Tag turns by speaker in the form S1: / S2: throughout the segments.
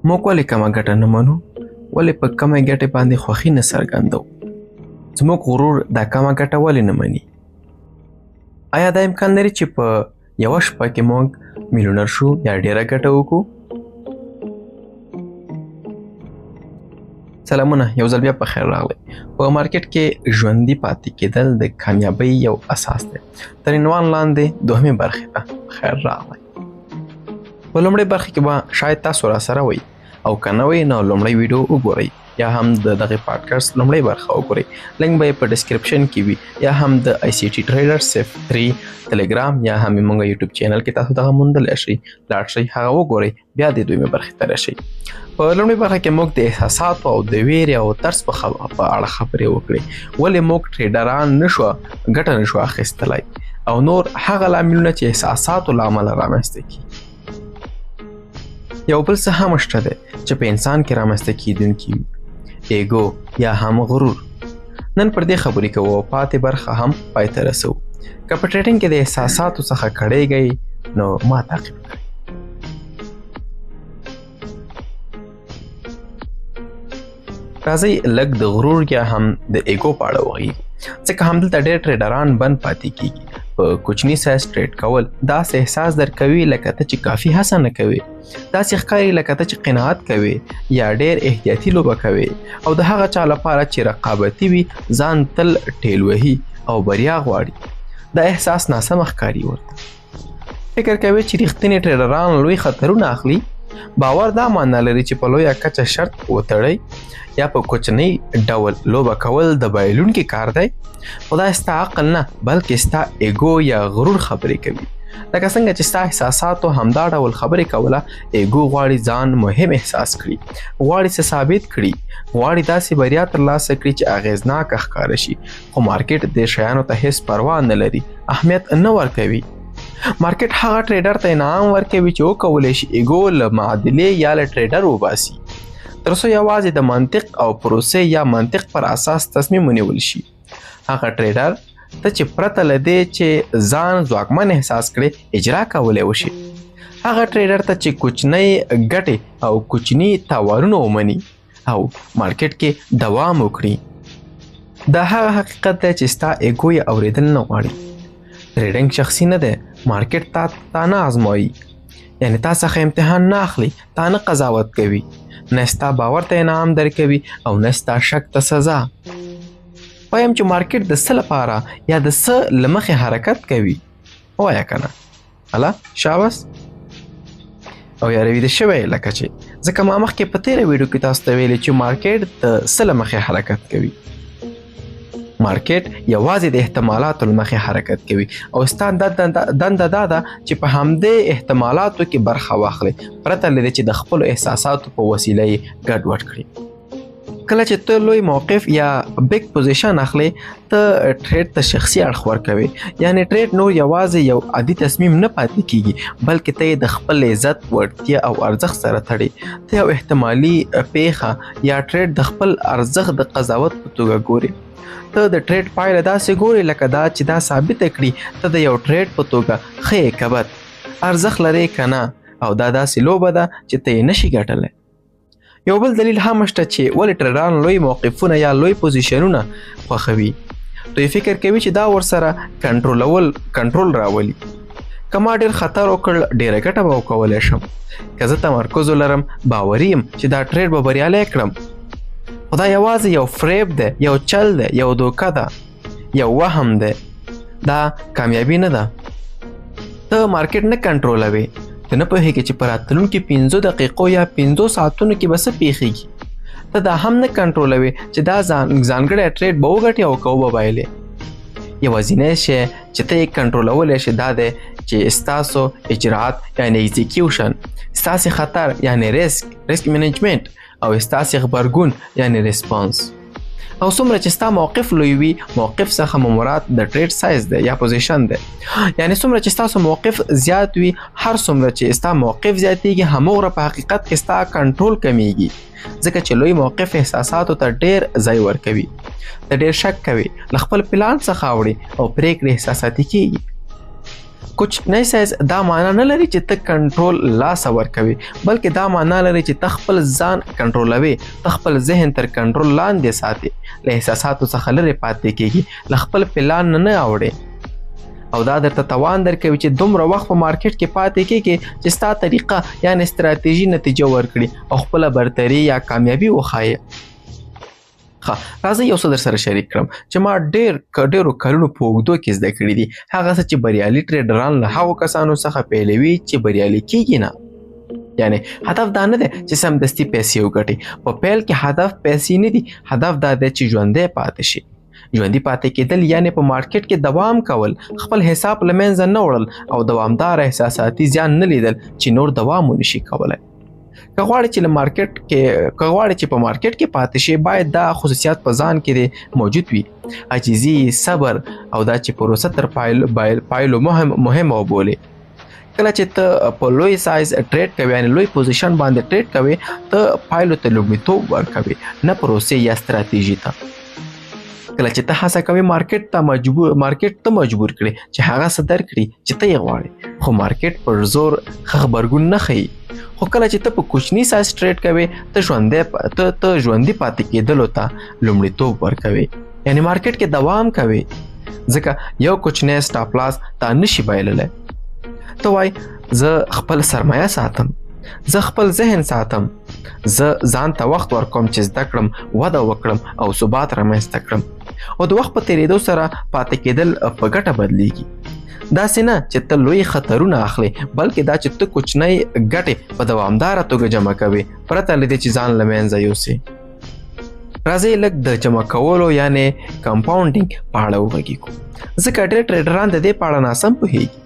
S1: موږ ولې کمه ګټه نه منو؟ ولې په کمه ګټې باندې خوښي نه څرګندوو؟ زموږ غرور دا کمه ګټه ولې نه مني؟ آیا دا امکان لري چې په یوه شپه کې موږ میلیونر شو یا ډیره ګټه وکړو؟ سلامونه، یو ځل بیا په خیر راغلی. په مارکیټ کې ژوندي پاتې کېدل د کامیابۍ یو اساس دی. تر عنوان لاندې دوهمې برخې ته خیر راغلی. په لومړۍ برخې کې به شاید تاسو را سره وئ او که نه وئ نو لومړۍ ویډیو وګورئ یا هم د دغې پاډکاسټ لومړۍ برخه وګورئ. لینک به یې په ډسکرپشن کې وي، یا هم د آی سی ټي ټریډر صف 3 ټلګرام یا هم زموږ یوټیوب چینل کې تاسو دغه موندلی شئ. لاړ شئ، هغه وګورئ، بیا د دویمې برخې ته راشئ. په لومړۍ برخه کې موږ د احساساتو او د ویرې او ترس په اړه خبرې وکړې. ولې موږ ټریډران ګټه نشو اخیستلی او نور هغه لاملونه چې احساساتو له امله رامنځته کېږي. یو بل څه هم شته دی چې په انسان کې رامنځته کېدونکي وي، ایګو یا هم غرور. نن پر دې خبرې کوو او پاتې برخه هم پای ته رسوو. که په ټریډینګ کې د احساساتو څخه کړېږئ نو ما تعقیب کړئ. راځئ لږ د غرور یا هم د ایګو په اړه وغږیږو، ځکه همدلته ډېر ټریډران بند پاتې کېږي. په کوچني سایز ټریډ کول داسې احساس درکوي لکه ته چې کافي هڅه نه کوې. داسې ښکاري لکه ته چې قناعت کوې یا ډېر احتیاطي لوبه کوې او د هغه چا لپاره چې رقابتي وي ځان تل ټیل وهي او بریا غواړي. دا احساس ناسمه ښکاري ورته. فکر کوي چې رښتینې ټریډران لوی خطرونه اخلي. باور دا معنی لري چې په لویه کچه شرط وتړئ یا په کوچنی ډول لوبه کول د بایلونکي کار دی. خو دا ستا عقل نه بلکې ستا ایګو یا غرور خبرې کوي. لکه څنګه چې ستا احساساتو همدا ډول خبرې کوله. ایګو غواړي ځان مهم احساس کړي، غواړي څه ثابت کړي، غواړي داسې بریا ترلاسه کړي چې اغیزناکه ښکاره شي. خو مارکیټ دې شیانو ته هیڅ پروا نه لري، اهمیت نه ورکوي. مارکیټ هغه ټریډر ته انعام ورکوي چې وکولی شي ایګو له معادلې یا له ټریډر وباسي، تر څو یوازې د منطق او پروسې یا منطق پر اساس تصمیم ونیول شي. هغه ټریډر ته چې پرته له دې چې ځان ځواکمن احساس کړي اجرا کولی وشي. هغه ټریډر ته چې کوچنۍ ګټې او کوچني تاوانونه ومني او مارکیټ کې دوام وکړي. دا هغه حقیقت دی چې ستا ایګو یې اورېدل نه غواړي. ټریډینګ شخصي نه دی، مارکیټ تا نه ازمایي، یعنی تا څخه امتحان نه اخلي، تا نه قضاوت کوي، نه ستا باور ته انعام درکوي او نه ستا شک ته سزا. وایم چې مارکیټ د څه لپاره یا د څه له مخې حرکت کوي؟ ووایه که نه؟ هله شاباس. او یا رویده شوی لکه چې ځکه ما مخکې په تېره ویډیو کې تاسو ته ویلي چې مارکیټ د څه له مخې حرکت کوي. مارکیټ یوازې د احتمالاتو له مخې حرکت کوي او ستا دنده دا ده چې په همدې احتمالاتو کې برخه واخلې، پرته له دې چې د خپلو احساساتو په وسیله یې ګډوډ کړي. کله چې ته لوی موقف یا بیگ پوزیشن اخلي، ته ټریډ ته شخصي اړخ ورکوي. یعنی ټریډ نور یوازې یو عادي تصمیم نه پاتې کیږي، بلکې ته یې د خپل عزت، وړتیا او ارزښت سره تړي. ته یو احتمالي پیښه یا ټریډ د خپل ارزښت د قضاوت په توګه ګوري. ته د ټریډ پایله داسې ګوري لکه دا چې دا ثابته کړي ته د یو ټریډ په توګه ښه یې که بد، ارزښت لرې که نه، او دا داسې لوبه ده چې ته یې نشي ګټلی. یو بل دلیل هم شته چې ولې ټریډران لوی موقفونه یا لوی پوزیشنونه خوښوي. دوی فکر کوي چې دا ورسره کنټرول راولي. که ما ډېر خطر وکړ ډېره ګټه به وکولی شم. که زه تمرکز ولرم باوري یم چې دا ټریډ به بریالی کړم. خو دا یوازې یو فریب دی، یو چل دی، یو دوکه ده، یو وهم دی. دا کامیابي نه ده. ته مارکیټ نه کنټرولوي. ته نه پوهېږې چې په راتلونکي 5 دقیقو یا 5 ساعتونو کې به څه پیښیږي. ته دا هم نه کنټرولوي چې دا ځانګړی ټریډ به وګټې او که وبایلې. یوازینی شی چې ته یې کنټرولولی شي دا دی چې ستاسو اجرات یعنی ایگزیکیوشن، ستاسې خطر یعنی ریسک منیجمنت او ستاسې غبرګون یعنی ریسپانس. او څومره چې ستا موقف لوی وي، موقف څخه مو مراد د ټریډ سایز دی یا پوزیشن دی. یعنی څومره چې ستاسو موقف زیات وي، هر څومره چې ستا موقف زیاتیږي، همومره په حقیقت کې ستا کنټرول کمیږي. ځکه چې لوی موقف احساساتو ته ډېر ځای ورکوي، ته ډېر شک کوي، له خپل پلان څخه اوړي او پرېکړې احساساتي کېږي. کوچنی سایز دا معنا نه لري چې ته کنټرول لاسه ورکوي، بلکې دا معنا لري چې ته خپل ځان کنټرولوي، ته خپل ذهن تر کنټرول لاندې ساتي، له احساساتو څخه لرې پاتې کېږي، له خپل پلان نه اوړې، او دا درته توان درکوي چې دومره وخت په مارکیټ کې پاتې کېږي چې ستا طریقه یعنې استراتیژي نتیجه ورکړي او خپله برتري یا کامیابي وښایي. راځئ یو څه در سره شریک کړم چې ما ډېرو کلونو په اوږدو کې زده کړي دي، هغه څه چې بریالي ټریډران له هغو کسانو څخه پیلوي چې بریالي کېږي نه. یعنې هدف دا نه دی چې سمدستي پیسې وګټي، په پیل کې هدف پیسې نه دي، هدف دا دی چې ژوندی پاتې شي. ژوندي پاتې کېدل یعنې په مارکیټ کې دوام کول، خپل حساب له منځه نه وړل او دوامداره احساساتي زیان نه لیدل چې نور دوام ونشي کولی. که غواړې چې په مارکیټ کې پاتې شي، باید دا خصوصیات په ځان کې موجود وي: عاجزي، صبر، او دا چې پروسه تر پایلو مهمه وبولې. کله چې ته په لوی سایز ټریډ کوې، یعنې لوی پوزیشن باندې ټریډ کوې، ته پایلو ته لومړیتوب ورکوې، نه پروسې یا ستراتیژي ته. کله چې ته هڅه کوې مارکیټ ته مجبور کړې چې هغه څه درکړي چې ته یې غواړې، خو مارکیټ پر زور ښه غبرګون نه ښیي. خو کله چې ته په کوچني سایز ټریډ کوې، ته ژوندي پاتې کېدلو ته لومړیتوب ورکوې، یعنې مارکیټ کې دوام کوې، ځکه یو کوچنی سټاپ لاس تا نشي بایللی. ته وایې زه خپل سرمایه ساتم، زه خپل ذهن ساتم، زه ځان ته وخت ورکوم چې زده کړم، وده وکړم او ثبات رامنځته کړم. او د وخت په تېرېدو سره پاتې کېدل په ګټه بدلیږي. داسې نه چې ته لوی خطرونه اخلي، بلکې دا چې ته کوچنۍ ګټې په دوامداره توګه جمع کوې، پرته له دې چې ځان له منځه یوسې. راځئ لږ د جمع کولو یعنې کمپاونډینګ په اړه وغږیږو، ځکه ډېر ټریډران د دې په اړه ناسم پوهېږي.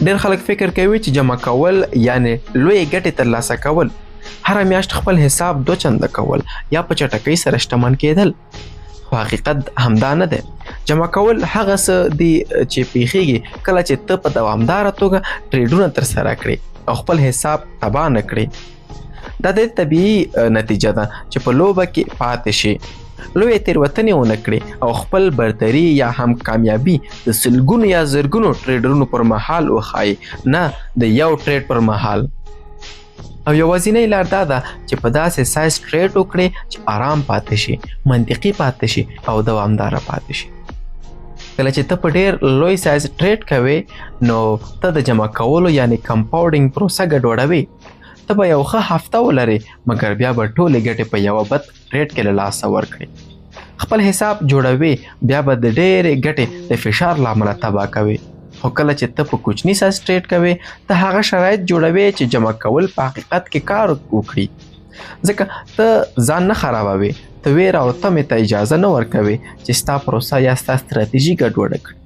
S1: ډېر خلک فکر کوي چې جمع کول یعنې لویې ګټې ترلاسه کول، هره میاشت خپل حساب 2 چنده کول یا په چټکۍ سره شتمن کېدل. خو حقیقت همدا نه دی. جمع کول هغه څه دي چې پیښیږي کله چې ته په دوامداره توګه ټریډونه ترسره کړې او خپل حساب تباه نه کړې. دا د طبیعي نتیجه ده چې په لوبه کې پاتې شي، لویې تېروتنې ونه کړې او خپل برتري یا هم کامیابي د سلګونو یا زرګونو ټریډرونو پر مهال وښایي، نه د یو ټریډ پر مهال. او یوازینۍ لار دا ده چې په داسې سایز ټریډ وکړې چې آرام پاتې شي، منطقي پاتې شي او دوامداره پاتې شي. کله چې ته په ډېر لوی سایز ټریډ کوې، نو ته د جمع کولو یعنې کمپاونډینګ پروسه ګډوډوې. ته به یو ښه هفته ولرې، مګر بیا به ټولې ګټې په یوه بد ټریډ کې له لاسه ورکړې. خپل حساب جوړوې، بیا به د ډېرې ګټې د فشار له امله تباه کوې. خو کله چې ته په کوچني سایز ټریډ کوې، ته هغه شرایط جوړوې چې جمع کول په حقیقت کې کار وکړي، ځکه ته ځان نه خرابوې، ته ویره او تمې ته اجازه نه ورکوې چې ستا پروسه یا ستا ستراتیژي ګډوډه کړي.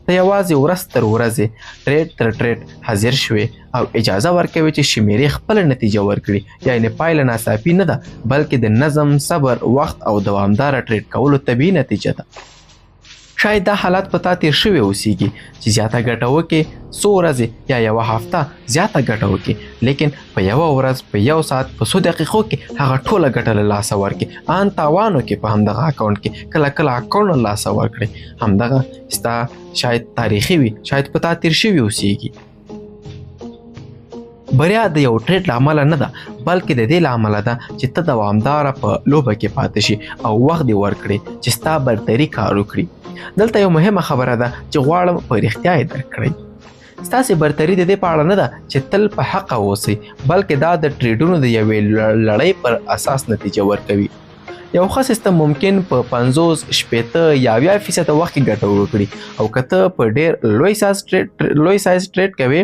S1: ته یوازې ورځ تر ورځې ټریډ تر ټریډ حاضر شوې او اجازه ورکوي چې شمیرې خپله نتیجه ورکړي، یعنې پایله ناڅاپي نه ده، بلکې د نظم، صبر، وخت او دوامداره ټریډ کولو طبیعي نتیجه ده. شاید دا حالات په تا تیر شوی اوسیږي چې زیاته ګټه وکړې، څو ورځې یا یوه هفته زیاته ګټه وکړې، لیکن په یوه ورځ، په 1 ساعت، په 100 دقیقو کې هغه ټوله ګټه له لاسه ورکړې، ان تاوان وکړې په همدغه اکاونټ کې، کله اکاونټ له لاسه ورکړې. همدغه ستا شاید تاریخي وي، شاید په تا تیر شوي اوسیږي. بریا د یو ټریډ له امله نه ده، بلکې د دې له امله ده چې ته دوامداره په لوبه کې پاتې شي او وخت دې ورکړې چې ستا برتري کار وکړي. دلته یو مهمه خبره ده چې غواړم په رښتیا یې درک کړئ. ستاسې برتري د دې په اړه نه ده چې تل په حقه اوسئ، بلکې دا د ټریډونو د یوې لړۍ پر اساس نتیجه ورکوي. یو ښه سیستم ممکن په 50، 80 یا 80% وخت کې ګټه وکړي، او که ته په ډېر لوی سایز ټریډ کوې،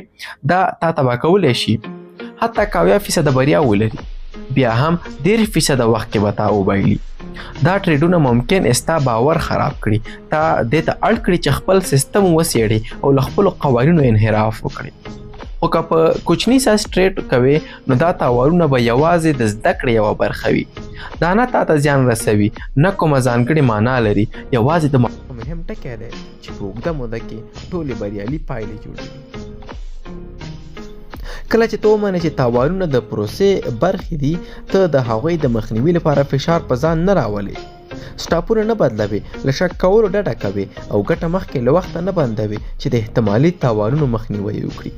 S1: دا تا تباه کولی شي. حتی که 80% بریا ولري، بیا هم 1.5% وخت کې به تا وبایلي. دا ټریډونه ممکن ستا باور خراب کړي، تا دې ته اړ کړي چې خپل سیستم وڅېړې او له خپلو قوانینو انحراف وکړي. خو که په کوچني سایز ټریډ کوې، نو دا تاوانونه به یوازې د زده کړې یوه برخه وي. دا نه تا ته زیان رسوي، نه کومه ځانګړې معنا لري، یوازې د مهم ټکی دی چې په اوږده موده کې ټولې بریالي پایلې جوړوي. کله چې ته ومنې چې تاوانونه د پروسې برخې دي، ته د هغوی د مخنیوي لپاره فشار په ځان نه راولې. سټاپونه نه بدلوي، له شک کولو ډډه کوي او ګټه مخکې له وخته نه بندوي چې د احتمالي تاوانونو مخنیوی وکړي.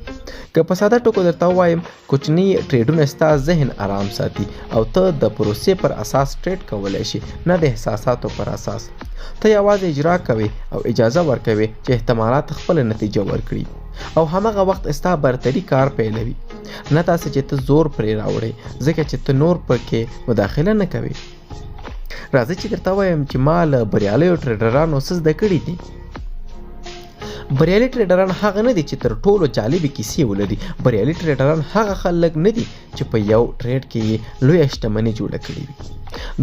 S1: که په ساده ټکو درته ووایم، کوچني ټریډونه ستا ذهن آرام ساتي او ته د پروسې پر اساس ټریډ کولی شي، نه د احساساتو پر اساس. ته یوازې اجرا کوي او اجازه ورکوي چې احتمالات خپله نتیجه ورکړي او همغه وخت ستا برتري کار پیلوي، نه تاسې چې ته زور پرې راوړې ځکه چې ته نور پکې مداخله نه کوي. راځئ چې درته وایم چې ما له بریالیو ټریډرانو څه زده کړي دي. بریالي ټریډران هغه نه دي چې تر ټولو جالبې کیسې ولري. بریالي ټریډران هغه خلک نه دي چې په یو ټریډ کې یې لویه شتمني جوړه کړې وي.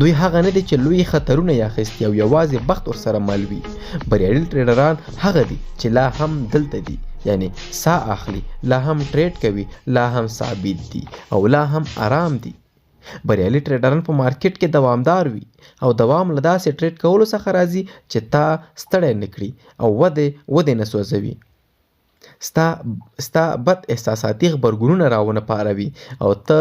S1: دوی هغه نه دي چې لوی خطرونه یې اخیستي او یوازې بخت ورسره مل وي. بریالي ټریډران هغه دي چې لا هم دلته دي، یعنی ساه اخلي، لا هم ټریډ کوي، لا هم ثابت دي او لا هم آرام دي. بریالي ټریډران په مارکیټ کې دوامدار وي او دوام له داسې ټریډ کولو څخه راځي چې تا ستړی نه کړي او ودې نه سوځوي، ستا بد احساساتي غبرګونونه راونه پاروي او ته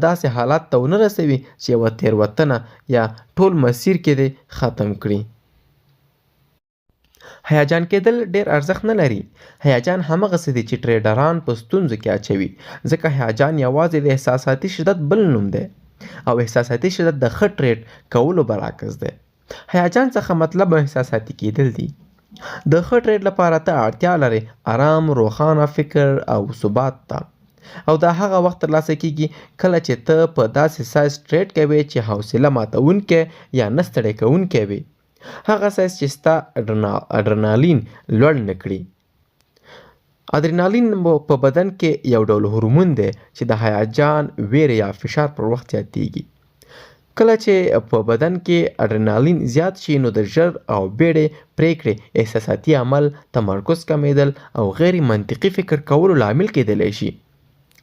S1: داسې حالات ته ونه رسوي چې یوه تېروتنه یا ټول مسیر کې دې ختم کړي. هیجان کېدل ډېر ارزښت نه لري. هیجان همغسې دی چې ټریډران په ستونزو کې اچوي، ځکه هیجان یوازې د احساساتي شدت بل نوم دی او احساساتي شدت د ښه ټریډ کولو برعکس دی. هیجان څخه مطلب احساساتي کېدل دي. د ښه ټریډ لپاره ته اړتیا لري آرام، روښانه فکر او ثبات ته، او دا هغه وخت ترلاسه کېږي کله چې ته په داسې سایز ټریډ کوې چې حوصله ماتونکی یا نه ستړی کوونکی وي. هغه سایز چې ستا اډرنالین لوړ نه کړي. اډرنالین په بدن کې یو ډول هورمون دی چې د هیجان، ویرې یا فشار پر وخت زیاتیږي. کله چې په بدن کې اډرنالین زیات شي نو د ژر او بیړې پریکړې، احساساتي عمل، تمرکز کمیدل او غیر منطقي فکر کولو لامل کېدلی شي.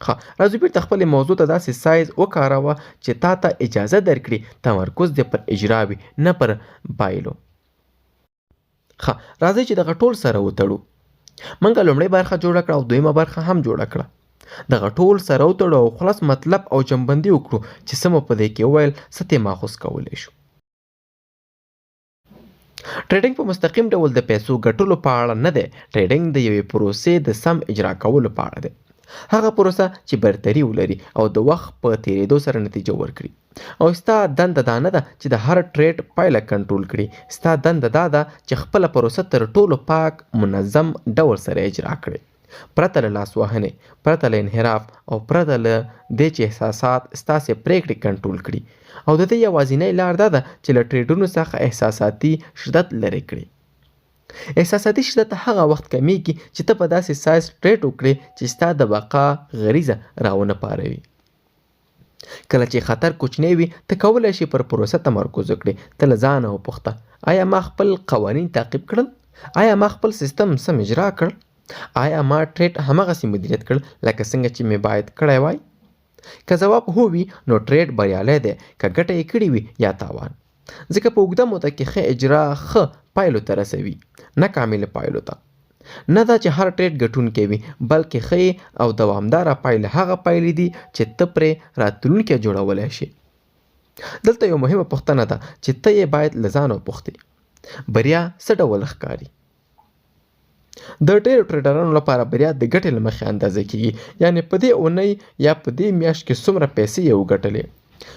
S1: راځو بیرته خپلې موضوع ته داسې سایز وکاروه چې تا ته اجازه درکړي تمرکز دې پر اجرا وي، نه پر بایلو. راځئ چې دغه ټول سره وتړو. موږ لومړۍ برخه جوړه کړه او دویمه برخه هم جوړه کړه. دغه ټول سره وتړو او خلاص مطلب او جنبندي وکړو چې څه مو په دې کې وویل، څه ترې ماخذ کولی شو. ټریډینګ په مستقیم ډول د پیسو ګټلو په اړه نه دی. ټریډینګ د یوې پروسې د سم اجرا کولو په اړه دی. هغه پروسه چې برتري ولري او د وخت په تیریدو سره نتیجه ورکړي. او ستا دنده دا نه ده چې د هر ټریډ پایله کنټرول کړي. ستا دنده دا ده چې خپله پروسه تر ټولو پاک، منظم ډول سره اجرا کړي، پرته له لاسوهنې، پرته له انحراف او پرته له دې چې احساسات ستاسې پریکړې کنټرول کړي. او د دې یوازینۍ لار دا ده چې له ټریډونو څخه احساساتي شدت لرې کړي. احساساتي شدت هغه وخت کمیږي چې ته په داسې سایز ټریډ وکړې چې ستا د بقا غریزه راونه پاروي. کله چې خطر کوچنی وي ته کولی شي پر پروسه تمرکز وکړې. ته له ځانه وپوښته، آیا ما خپل قوانین تعقیب کړل؟ آیا ما خپل سیستم سم اجرا کړ؟ آیا ما ټریډ همغسې مدیریت کړ لکه څنګه چې مې باید کړی وای؟ که ځواب هو وي نو ټریډ بریالی دی، که ګټه یې کړې وي یا تاوان. ځکه په اوږده موده کې ښه اجرا ښه پایلو ته رسوي، نه کاملې پایلو ته. نه دا چې هر ټریډ ګټونکی وي، بلکې ښې او دوامداره پایلې هغه پایلې دي چې ته پرې راتلونکی جوړولی شي. دلته یو مهمه پوښتنه ده چې ته یې باید له ځانه وپوښتې: بریا څه ډول ښکاري؟ د ډېرو ټریډرانو لپاره بریا د ګټې له مخې اندازه کېږي، یعنې په دې اونۍ یا په دې میاشت کې څومره پیسې یې وګټلې.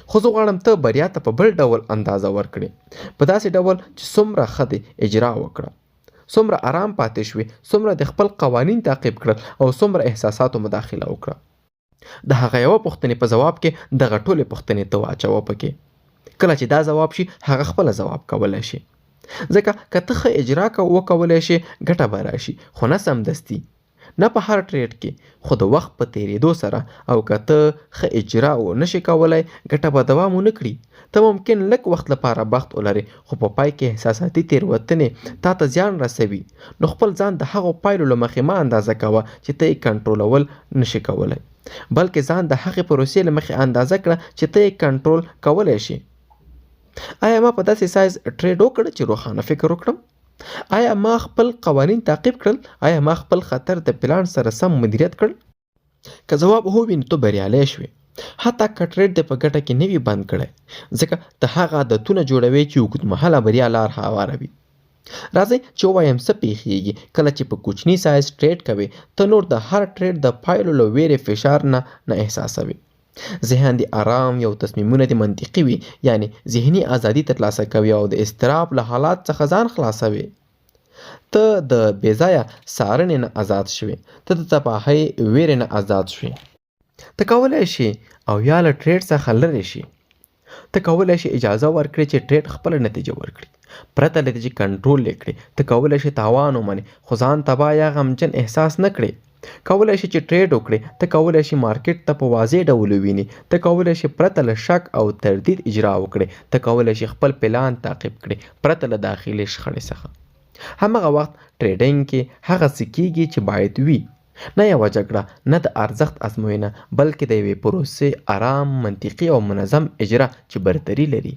S1: خو زه غواړم ته بریا ته په بل ډول اندازه ورکړې، په داسې ډول چې څومره ښه دې اجرا وکړه، څومره آرام پاتې شوې، څومره د خپل قوانین تعقیب کړل او څومره احساساتو مداخله وکړه. د هغه یوه پوښتنې په ځواب کې دغه ټولې پوښتنې ته واچوه پکې. کله چې دا ځواب شي هغه خپله ځواب کولی شي. ځکه که ته ښه اجرا وکولی شي ګټه به راشي، خو نه سمدستي، نه په هر ټریډ کې، خو د وخت په تیریدو سره. او که ته ښه اجرا ونشي کولی ګټه به دوام ونه کړي. ته ممکن لږ وخت لپاره بخت ولرې، خو په پای کې احساساتي تیروتنې تا ته زیان رسوي. نو خپل ځان د هغو پایلو له مخې مه اندازه کوه چې ته یې کنټرولول نشي کولی، بلکې ځان د هغې پروسې له مخې اندازه کړه چې ته یې کنټرول کولی شي. آیا ما په داسې سایز ټریډ وکړ چې روښانه فکر وکړم؟ آیا ما خپل قوانین تعقیب کړل؟ آیا ما خپل خطر د پلان سره سم مدیریت کړ؟ که ځواب هو وي نو ته بریالی شوې. حتی که ټریډ د په ګټه کې نه وي بند کړی، ځکه ته هغه عادتونه جوړوي چې اوږدمهاله بریا لار هواروي. راځئ چې ووایم څه پیښیږي کله چې په کوچني سایز ټریډ کوې. ته نور د هر ټریډ د پایلو له ویرې فشار نه احساسوي. ذهن دې آرام وي او تصمیمونه دې منطقي وي، یعنی ذهني ازادي ترلاسه کوي او د اضطراب له حالات څخه ځان خلاصوي. ته د بېځایه څارنې نه آزاد شوې، ته د تباهۍ ویرې نه آزاد شوې. ته کولی شي او یا له ټریډ څخه لرې شي. ته کولی شي اجازه ورکړې چې ټریډ خپله نتیجه ورکړي پرته له دې چې کنټرول یې کړې. ته کولی شي تاوان ومنې خو ځان تباه یا غمجن احساس نه کړې. کولی شي چې ټریډ وکړې. ته کولی شي مارکیټ ته په واضح ډول ووینې. ته کولی شي پرته له شک او تردید اجرا وکړې. ته کولی شي خپل پلان تعقیب کړې پرته له داخلي شخړې څخه. همغه وخت ټریډینګ کې هغه څه کیږي چې باید وي، نه یوه جګړه، نه د ارزښت ازموینه، بلکې د یوې پروسې آرام، منطقي او منظم اجرا چې برتري لري.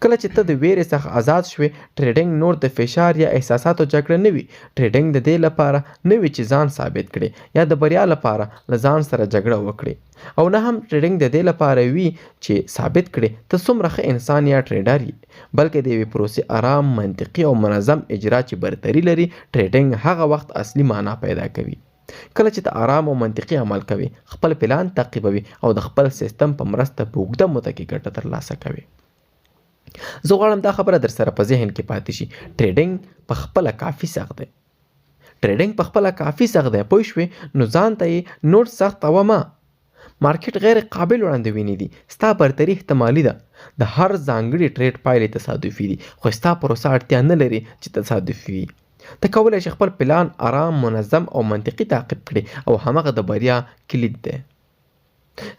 S1: کله چې ته د ویرې څخه آزاد شوې، ټریډینګ نور د فشار یا احساساتو جګړه نه وي. ټریډینګ د دې لپاره نه وي چې ځان ثابت کړي یا د بریا لپاره له ځان سره جګړه وکړي، او نه هم ټریډینګ د دې لپاره وي چې ثابت کړي ته څومره ښه انسان یا ټریډر یې، بلکې د یوې پروسې آرام، منطقي او منظم اجرا چې برتري لري. ټریډینګ هغه وخت اصلي معنا پیدا کوي کله چې ته آرام او منطقي عمل کوي، خپل پلان تعقیبوي او د خپل سیستم په مرسته په اوږده موده کې ګټه ترلاسه کوي. زه غواړم دا خبره در سره په ذهن کې پاتې شي. ټریډینګ په خپله کافي سخت دی. ټریډینګ په خپله کافي سخت دی، پوه شوې؟ نو ځان ته یې نور سخت اوه مه. مارکیټ غیر قابل وړاندوینې دي. ستا برتري احتمالي ده. د هر ځانګړي ټریډ پایلې تصادفي دي، خو ستا پروسه اړتیا نه لري چې تصادفي وي. ته کولی شي خپل پلان آرام، منظم او منطقي تعقیب کړي، او همغه د بریا کلید دی.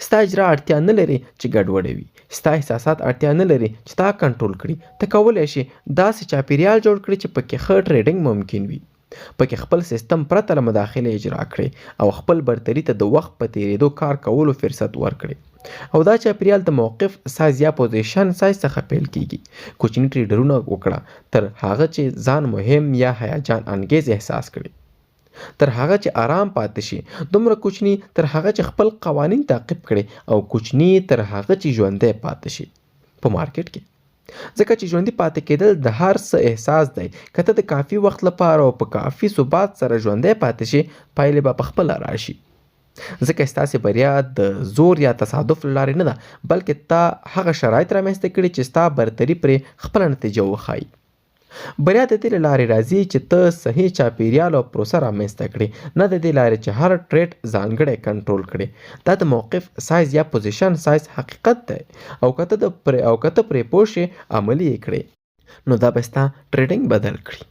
S1: ستا اجرا اړتیا نه لري چې ګډوډه وي. ستا احساسات اړتیا نه لري چې تا کنټرول کړي. ته کولی شي داسې چاپیریال جوړ کړي چې پکې ښه ټریډینګ ممکن وي، پکې خپل سیستم پرته له مداخلې اجرا کړي، او خپل برتري ته د وخت په تیریدو کار کولو فرصت ورکړي. او دا چاپیریال د موقف سایز یا پوزیشن سایز څخه پیل کیږي. کوچني ټریډرونه وکړه تر هغه چې ځان مهم یا هیجان انګیز احساس کړي، تر هغه چې آرام پاتې شي، دومره کوچني تر هغه چې خپل قوانین تعقیب کړي، او کوچني تر هغه چې ژوندی پاتې شي په مارکیټ کې. ځکه چې ژوندي پاتې کېدل د هر څه احساس دی. که ته د کافي وخت لپاره او په کافي ثبات سره ژوندی پاتې شي، پایلې به پخپله راشي. ځکه ستاسې بریا د زور یا تصادف له لارې نه ده، بلکې تا هغه شرایط رامنځته کړي چې ستا برتري پرې خپله نتیجه وښایي. بریا د دې له لارې راځي چې ته صحیح چاپیریال او پروسه رامنځته کړې، نه د دې لارې چې هر ټریډ ځانګړی کنټرول کړې. دا د موقف سایز یا پوزیشن سایز حقیقت دی، او که ته پرې پوه شې، عملي یې کړې، نو دا به ستا ټریډینګ بدل کړي.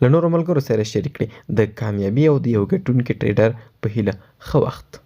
S1: له نورو ملګرو سره شریک کړئ. د کامیابي او د یو ګټونکي ټریډر په هیله. ښه وخت.